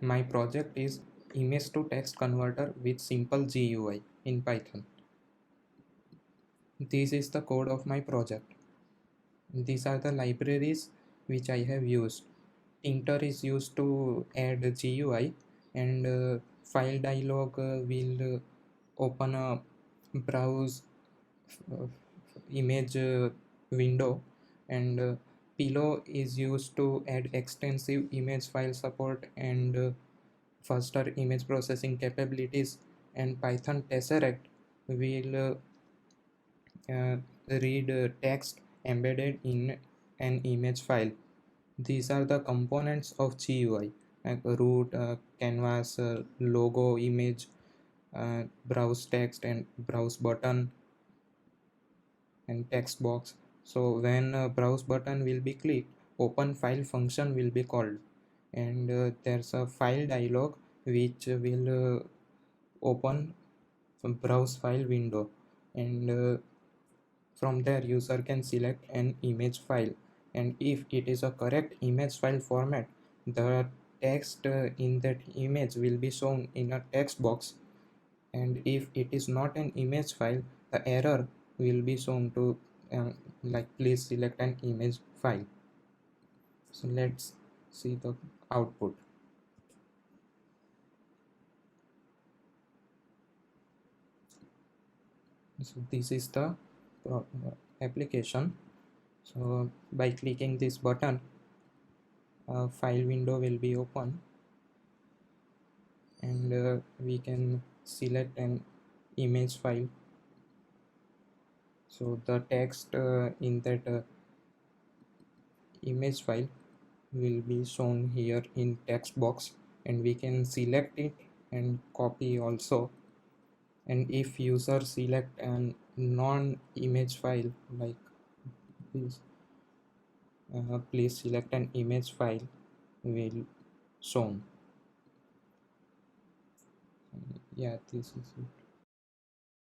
My project is image to text converter with simple GUI in Python. This is the code of my project. These are the libraries which I have used. Tkinter is used to add GUI, and file dialog will open a browse uh, image window, and PILLOW is used to add extensive image file support and faster image processing capabilities, and Python-tesseract will read text embedded in an image file. These are the components of GUI, like root, canvas, logo, image, browse text, and browse button, and text box. So when a browse button will be clicked, open file function will be called, and there's a file dialog which will open a browse file window, and from there user can select an image file, and if it is a correct image file format, the text in that image will be shown in a text box, and if it is not an image file, the error will be shown to like please select an image file. So let's see the output. So this is the application. So by clicking this button, a file window will be open, and we can select an image file. So the text in that image file will be shown here in text box, and we can select it and copy also. And if user select an non-image file like this, please select an image file will shown. Yeah, this is it.